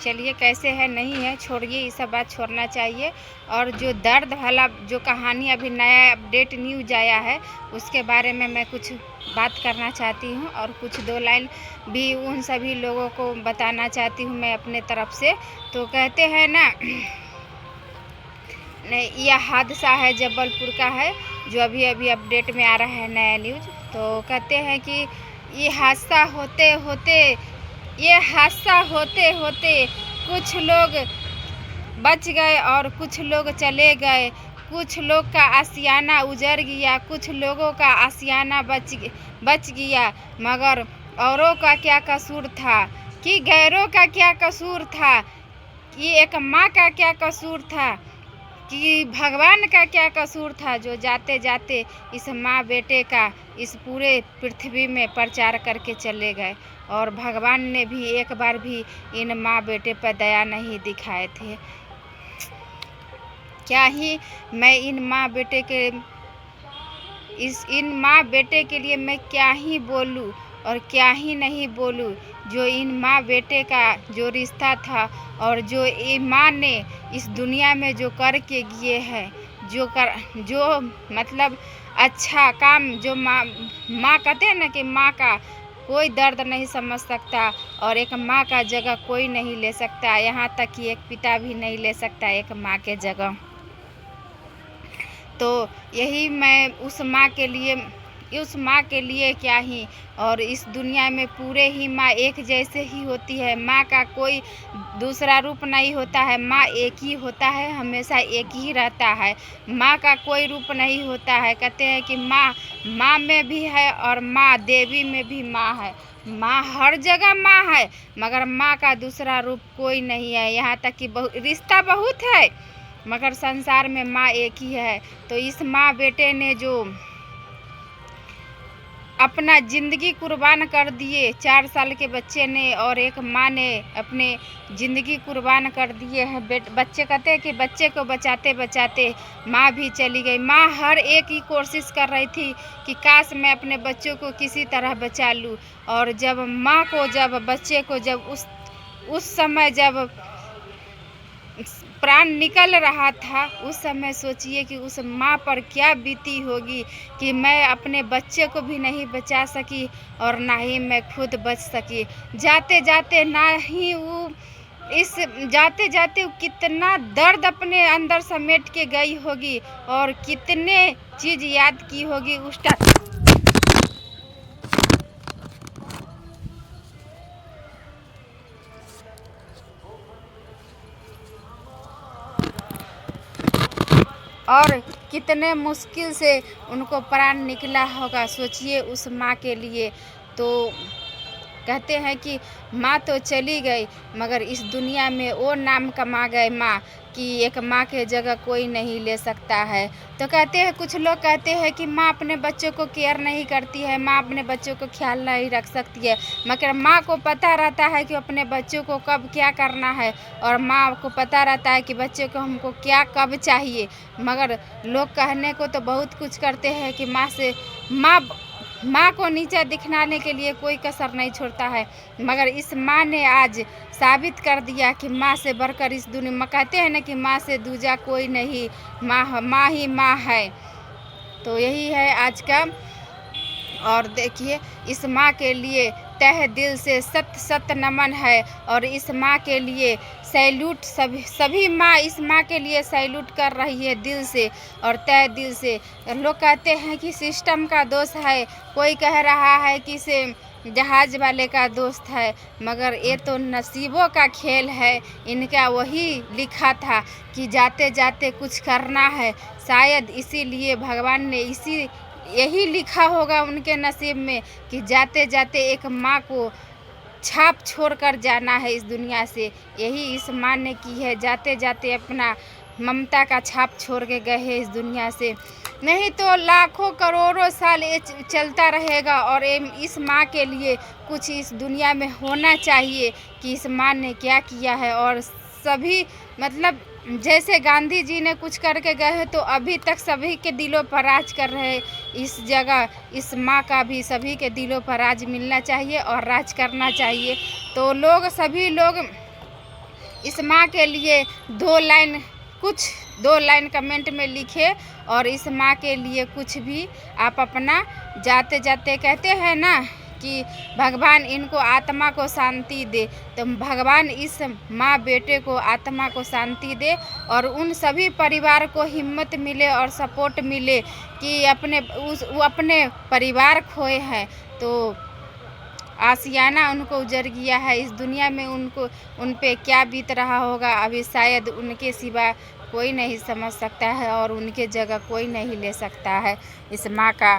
चलिए कैसे है नहीं है छोड़िए, ये सब बात छोड़ना चाहिए। और जो दर्द वाला जो कहानी अभी नया अपडेट न्यूज आया है उसके बारे में मैं कुछ बात करना चाहती हूँ और कुछ दो लाइन भी उन सभी लोगों को बताना चाहती हूँ मैं अपने तरफ से। तो कहते हैं ना, यह हादसा है जबलपुर का है जो अभी अभी अपडेट में आ रहा है नया न्यूज। तो कहते हैं कि ये हादसा होते होते कुछ लोग बच गए और कुछ लोग चले गए। कुछ लोग का आशियाना उजड़ गया, कुछ लोगों का आशियाना बच गया। मगर औरों का क्या कसूर था, कि गैरों का क्या कसूर था, कि एक माँ का क्या कसूर था, कि भगवान का क्या कसूर था जो जाते जाते इस माँ बेटे का इस पूरे पृथ्वी में प्रचार करके चले गए। और भगवान ने भी एक बार भी इन माँ बेटे पर दया नहीं दिखाए थे। क्या ही मैं इन माँ बेटे के लिए मैं क्या ही बोलूँ और क्या ही नहीं बोलूँ। जो इन माँ बेटे का जो रिश्ता था और जो ये माँ ने इस दुनिया में जो करके गए हैं, जो मतलब अच्छा काम, जो माँ कहते हैं ना कि माँ का कोई दर्द नहीं समझ सकता और एक माँ का जगह कोई नहीं ले सकता। यहाँ तक कि एक पिता भी नहीं ले सकता एक माँ के जगह। तो यही मैं उस माँ के लिए क्या ही, और इस दुनिया में पूरे ही माँ एक जैसे ही होती है। माँ का कोई दूसरा रूप नहीं होता है, माँ एक ही होता है, हमेशा एक ही रहता है। माँ का कोई रूप नहीं होता है। कहते हैं कि माँ में भी है और माँ देवी में भी माँ है। माँ हर जगह माँ है मगर माँ का दूसरा रूप कोई नहीं है। यहाँ तक कि रिश्ता बहुत है मगर संसार में माँ एक ही है। तो इस माँ बेटे ने जो अपना ज़िंदगी कुर्बान कर दिए, 4 साल के बच्चे ने और एक माँ ने अपने ज़िंदगी कुर्बान कर दिए हैं। बच्चे कहते हैं कि बच्चे को बचाते बचाते माँ भी चली गई। माँ हर एक ही कोशिश कर रही थी कि काश मैं अपने बच्चों को किसी तरह बचा लूँ। और जब माँ को बच्चे को उस समय जब प्राण निकल रहा था, उस समय सोचिए कि उस माँ पर क्या बीती होगी कि मैं अपने बच्चे को भी नहीं बचा सकी और ना ही मैं खुद बच सकी। जाते जाते कितना दर्द अपने अंदर समेट के गई होगी और कितने चीज़ याद की होगी उस टाइम। और कितने मुश्किल से उनको प्राण निकला होगा, सोचिए उस माँ के लिए। तो कहते हैं कि माँ तो चली गई मगर इस दुनिया में वो नाम कमा गए माँ कि एक माँ के जगह कोई नहीं ले सकता है। तो कहते हैं, कुछ लोग कहते हैं कि माँ अपने बच्चों को केयर नहीं करती है, माँ अपने बच्चों को ख्याल नहीं रख सकती है। मगर माँ को पता रहता है कि अपने बच्चों को कब क्या करना है और माँ को पता रहता है कि बच्चे को हमको क्या कब चाहिए। मगर लोग कहने को तो बहुत कुछ करते हैं कि माँ को नीचा दिखलाने के लिए कोई कसर नहीं छोड़ता है। मगर इस माँ ने आज साबित कर दिया कि माँ से बढ़कर इस दुनिया में, कहते हैं ना कि माँ से दूजा कोई नहीं, माँ ही माँ है। तो यही है आज का। और देखिए इस माँ के लिए तहे दिल से सत नमन है और इस माँ के लिए सैल्यूट। सभी माँ इस माँ के लिए सैल्यूट कर रही है दिल से और तहे दिल से। लोग कहते हैं कि सिस्टम का दोष है, कोई कह रहा है कि से जहाज वाले का दोस्त है, मगर ये तो नसीबों का खेल है। इनका वही लिखा था कि जाते जाते कुछ करना है, शायद इसीलिए भगवान ने यही लिखा होगा उनके नसीब में कि जाते जाते एक माँ को छाप छोड़कर जाना है इस दुनिया से। यही इस माँ ने की है, जाते जाते अपना ममता का छाप छोड़ के गए हैं इस दुनिया से। नहीं तो लाखों करोड़ों साल ये चलता रहेगा और इस माँ के लिए कुछ इस दुनिया में होना चाहिए कि इस माँ ने क्या किया है। और सभी मतलब जैसे गांधी जी ने कुछ करके गए हैं तो अभी तक सभी के दिलों पर राज कर रहे। इस जगह इस माँ का भी सभी के दिलों पर राज मिलना चाहिए और राज करना चाहिए। तो लोग सभी लोग इस माँ के लिए 2 लाइन कमेंट में लिखे और इस माँ के लिए कुछ भी आप अपना जाते जाते कहते हैं ना कि भगवान इनको आत्मा को शांति दे, तो भगवान इस माँ बेटे को आत्मा को शांति दे और उन सभी परिवार को हिम्मत मिले और सपोर्ट मिले कि वो अपने परिवार खोए हैं तो आशियाना उनको उजड़ गया है। इस दुनिया में उन पे क्या बीत रहा होगा अभी शायद उनके सिवा कोई नहीं समझ सकता है और उनके जगह कोई नहीं ले सकता है। इस माँ का